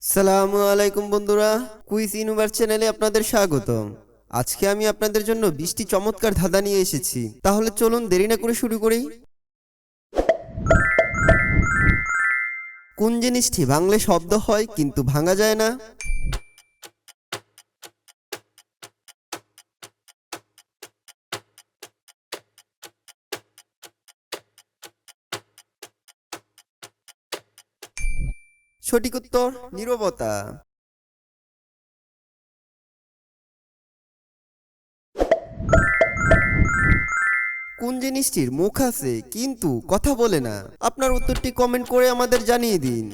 সালামু আলাইকুম বন্ধুরা, কুইজ ইউনিভার্স চ্যানেলে আপনাদের স্বাগতম। আজকে আমি আপনাদের জন্য 20টি চমৎকার ধাঁধা নিয়ে এসেছি। তাহলে চলুন দেরি না করে শুরু করি। কোন জিনিসটি ভাঙলে শব্দ হয় কিন্তু ভাঙা যায় না? সঠিক উত্তর নীরবতা। কোন জিনিসটির মুখ আছে কিন্তু কথা বলে না? আপনার উত্তরটি কমেন্ট করে আমাদের জানিয়ে দিন।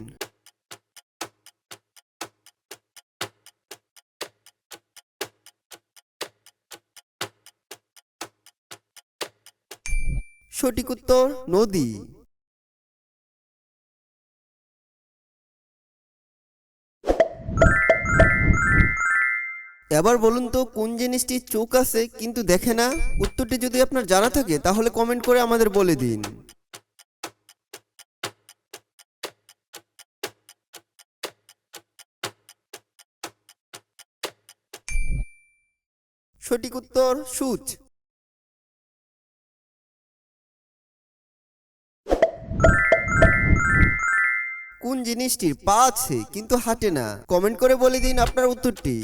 সঠিক উত্তর নদী। এবার বলুন তো, কোন জিনিসটির চোখ আছে কিন্তু দেখে না? উত্তরটি যদি আপনার জানা থাকে তাহলে কমেন্ট করে আমাদের বলে দিন। সঠিক উত্তর সূচ। কোন জিনিসটির পা আছে কিন্তু হাঁটে না? কমেন্ট করে বলে দিন আপনার উত্তরটি।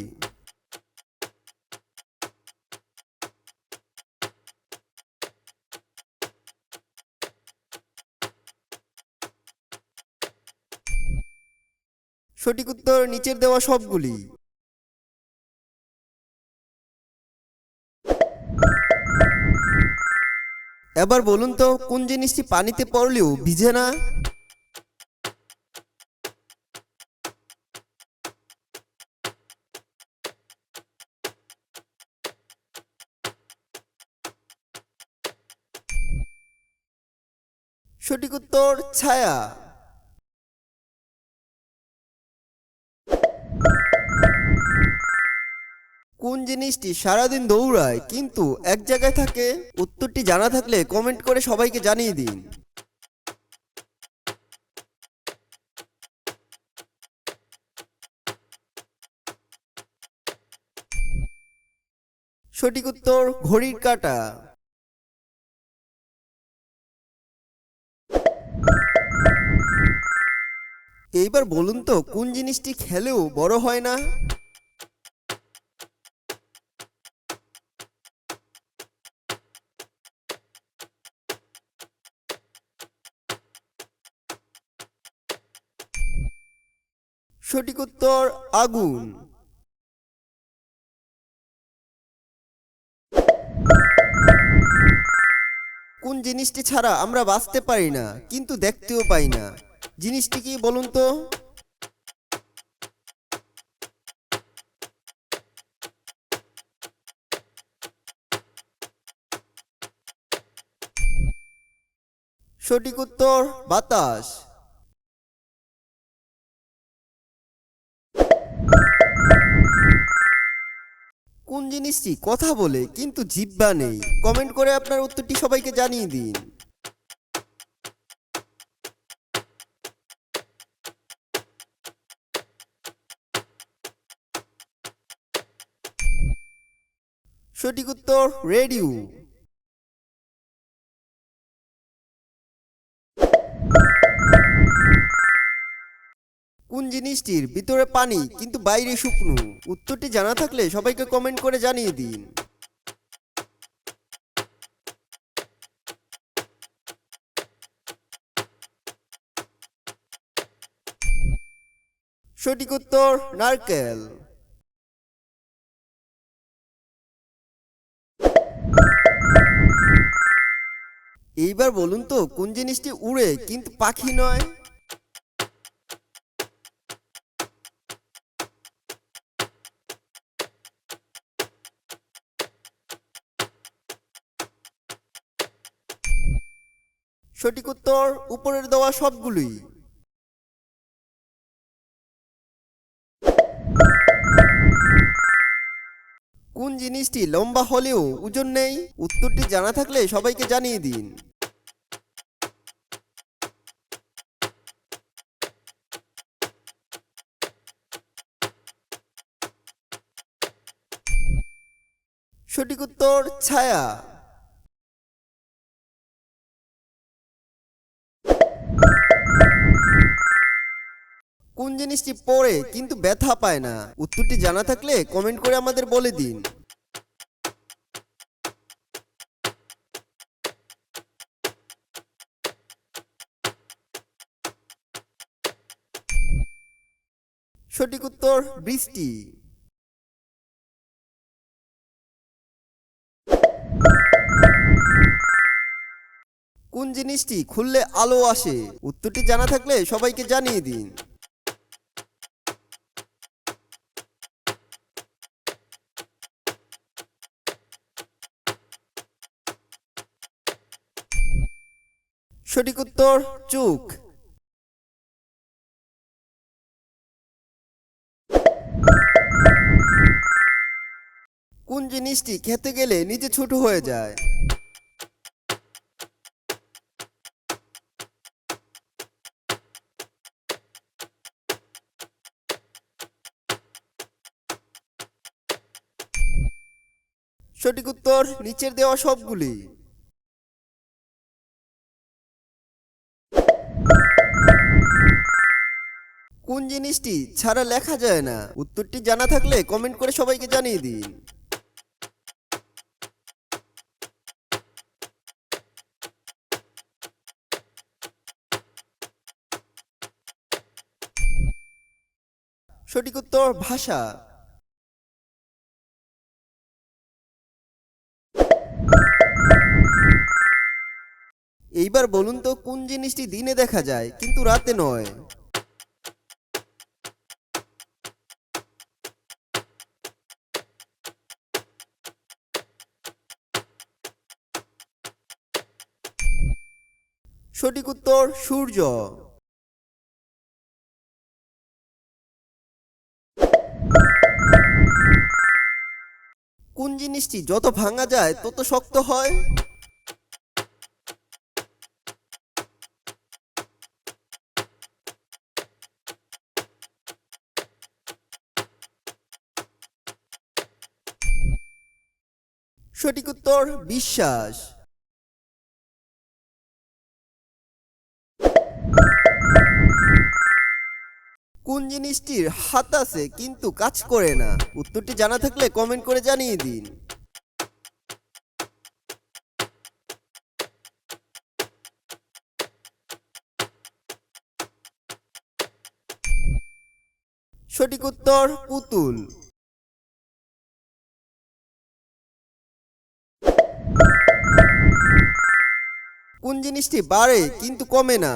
সঠিক উত্তর নিচের দেওয়া সবগুলি। এবার বলুন তো, কোন জিনিসটি পানিতে পড়লেও ভিজে না? সঠিক উত্তর ছায়া। কোন জিনিসটি সারাদিন দৌড়ায় কিন্তু এক জায়গায় থাকে? উত্তরটি জানা থাকলে কমেন্ট করে সবাইকে জানিয়ে দিন। সঠিক উত্তর ঘড়ির কাঁটা। এইবার বলুন তো, কোন জিনিসটি খেলেও বড় হয় না? সঠিক উত্তর আগুন। কোন জিনিসটি ছাড়া আমরা বাঁচতে পারি না কিন্তু দেখতেও পাই না? জিনিসটি কি বলুন তো? সঠিক উত্তর বাতাস। কোন জিনিসটি কথা বলে কিন্তু জিহ্বা নেই? কমেন্ট করে আপনার উত্তরটি সবাইকে জানিয়ে দিন। সঠিক উত্তর রেডিও। কোন জিনিসটির ভিতরে পানি কিন্তু বাইরে শুকনো? উত্তরটি জানা থাকলে সবাইকে কমেন্ট করে জানিয়ে দিন। সঠিক উত্তর নারকেল। এইবার বলুন তো, কোন জিনিসটি উড়ে কিন্তু পাখি নয়? সঠিক উত্তর উপরের দেওয়া সবগুলোই। কোন জিনিসটি লম্বা হলেও ওজন নেই? উত্তরটি জানা থাকলে সবাইকে জানিয়ে দিন। সঠিক উত্তর ছায়া। কোন জিনিসটি পড়ে কিন্তু ব্যথা পায় না? উত্তরটি জানা থাকলে কমেন্ট করে আমাদের বলে দিন। সঠিক উত্তর বৃষ্টি। কোন জিনিসটি খুললে আলো আসে? উত্তরটি জানা থাকলে সবাইকে জানিয়ে দিন। সঠিক উত্তর চোখ। কোন জিনিসটি খেতে গেলে নিজে ছোট হয়ে যায়? সঠিক উত্তর নিচের দেওয়া সবগুলি। কোন জিনিসটি ছাড়া লেখা যায় না? উত্তরটি জানা থাকলে কমেন্ট করে সবাইকে জানিয়ে দিন। সঠিক উত্তর ভাষা। এইবার বলুন তো কোন জিনিসটি দিনে দেখা যায় কিন্তু রাতে নয়? সঠিক উত্তর সূর্য। কোন জিনিসটি যত ভাঙা যায় তত শক্ত হয়? সঠিক উত্তর বিশ্বাস। কোন জিনিসটির হাত আছে কিন্তু কাজ করে না? উত্তরটি জানা থাকলে কমেন্ট করে জানিয়ে দিন। সঠিক উত্তর পুতুল। কোন জিনিসটি বাড়ে কিন্তু কমে না?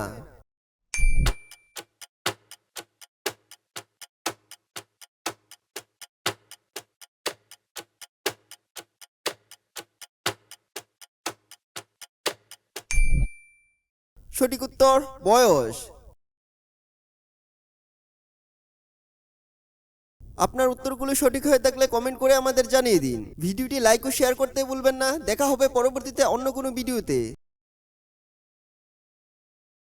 সঠিক উত্তর বয়স। আপনার উত্তরগুলো সঠিক হয়ে থাকলে কমেন্ট করে আমাদের জানিয়ে দিন। ভিডিওটি লাইক ও শেয়ার করতে ভুলবেন না। দেখা হবে পরবর্তীতে অন্য কোনো ভিডিওতে।